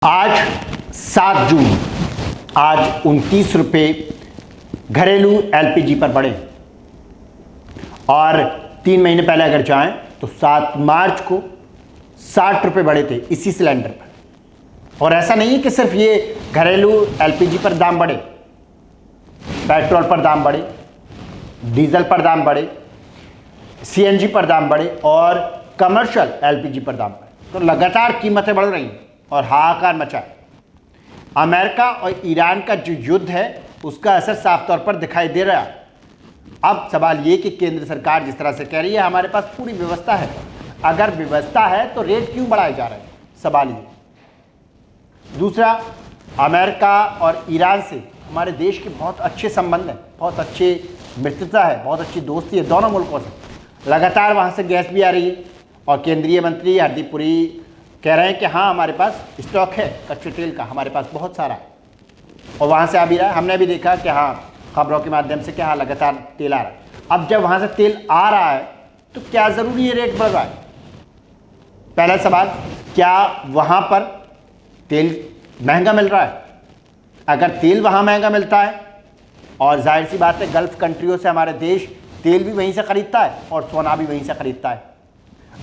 आज 7 जून, आज 29 रुपये घरेलू एलपीजी पर बढ़े और 3 महीने पहले अगर जाएं तो 7 मार्च को 60 रुपये बढ़े थे इसी सिलेंडर पर। और ऐसा नहीं है कि सिर्फ ये घरेलू एलपीजी पर दाम बढ़े, पेट्रोल पर दाम बढ़े, डीजल पर दाम बढ़े, सीएनजी पर दाम बढ़े और कमर्शियल एलपीजी पर दाम बढ़े। तो लगातार कीमतें बढ़ रही हैं और हाहाकार मचा है। अमेरिका और ईरान का जो युद्ध है उसका असर साफ तौर पर दिखाई दे रहा है। अब सवाल ये कि केंद्र सरकार जिस तरह से कह रही है हमारे पास पूरी व्यवस्था है, अगर व्यवस्था है तो रेट क्यों बढ़ाए जा रहे हैं, सवाल ये। दूसरा, अमेरिका और ईरान से हमारे देश के बहुत अच्छे संबंध हैं, बहुत अच्छे मित्रता है, बहुत अच्छी दोस्ती है दोनों मुल्कों से। लगातार वहाँ से गैस भी आ रही है और केंद्रीय मंत्री हरदीप पुरी कह रहे हैं कि हाँ हमारे पास स्टॉक है कच्चे तेल का, हमारे पास बहुत सारा है और वहाँ से आ भी रहा है। हमने भी देखा कि हाँ खबरों के माध्यम से कि हाँ लगातार तेल आ रहा है। अब जब वहाँ से तेल आ रहा है तो क्या ज़रूरी है रेट बढ़ रहा है? पहला सवाल, क्या वहाँ पर तेल महंगा मिल रहा है? अगर तेल वहाँ महंगा मिलता है और जाहिर सी बात है गल्फ़ कंट्रियों से हमारे देश तेल भी वहीं से ख़रीदता है और सोना भी वहीं से ख़रीदता है।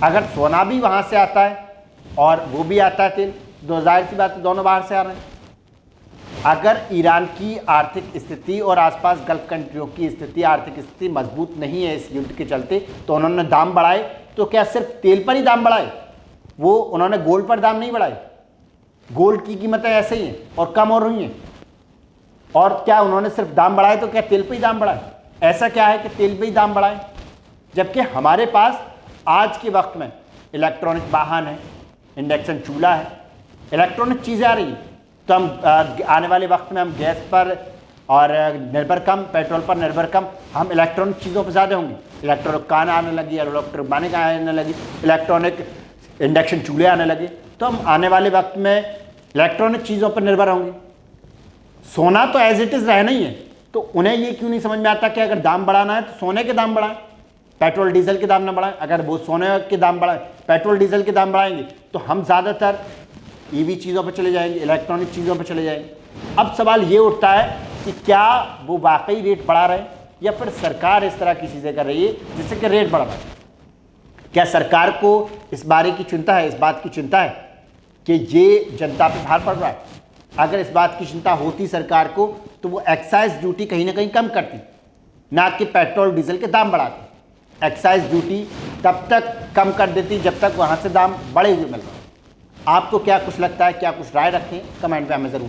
अगर सोना भी वहाँ से आता है और वो भी आता है तेल, तो जाहिर सी बात है दोनों बाहर से आ रहे हैं। अगर ईरान की आर्थिक स्थिति और आसपास गल्फ़ कंट्रियों की स्थिति, आर्थिक स्थिति मजबूत नहीं है इस युद्ध के चलते, तो उन्होंने दाम बढ़ाए तो क्या सिर्फ तेल पर ही दाम बढ़ाए? वो उन्होंने गोल्ड पर दाम नहीं बढ़ाए। गोल्ड की कीमतें ऐसे ही हैं और कम हो रही हैं। और क्या उन्होंने सिर्फ दाम बढ़ाए तो क्या तेल पर ही दाम बढ़ाए? ऐसा क्या है कि तेल पर ही दाम बढ़ाए, जबकि हमारे पास आज के वक्त में इलेक्ट्रॉनिक वाहन है, इंडक्शन चूल्हा है, इलेक्ट्रॉनिक चीज़ें आ रही हैं। तो हम आने वाले वक्त में हम गैस पर और निर्भर कम, पेट्रोल पर निर्भर कम, हम इलेक्ट्रॉनिक चीज़ों पर ज़्यादा होंगे। इलेक्ट्रॉनिक कान आने लगी, इलेक्ट्रॉनिक बाने का आने लगी, इलेक्ट्रॉनिक इंडक्शन चूल्हे आने लगे, तो हम आने वाले वक्त में इलेक्ट्रॉनिक चीज़ों पर निर्भर होंगे। सोना तो एज इट इज़ रहना ही है, तो उन्हें ये क्यों नहीं समझ में आता कि अगर दाम बढ़ाना है तो सोने के दाम बढ़ाएं, पेट्रोल डीजल के दाम ना बढ़ाएं। अगर वो सोने के दाम बढ़ाएं, पेट्रोल डीजल के दाम बढ़ाएंगे तो हम ज़्यादातर ईवी चीज़ों पर चले जाएंगे, इलेक्ट्रॉनिक चीज़ों पर चले जाएंगे। अब सवाल ये उठता है कि क्या वो वाकई रेट बढ़ा रहे हैं या फिर सरकार इस तरह की चीज़ें कर रही है जिससे कि रेट बढ़ रहा है? क्या सरकार को इस बारे की चिंता है, इस बात की चिंता है कि ये जनता पर भार पड़ रहा है? अगर इस बात की चिंता होती सरकार को तो वो एक्साइज ड्यूटी कहीं ना कहीं कम करती, ना कि पेट्रोल डीजल के दाम बढ़ाती। एक्साइज ड्यूटी तब तक कम कर देती जब तक वहाँ से दाम बढ़े हुए मिल रहे हैं। आपको क्या कुछ लगता है, क्या कुछ राय रखें, कमेंट में हमें ज़रूर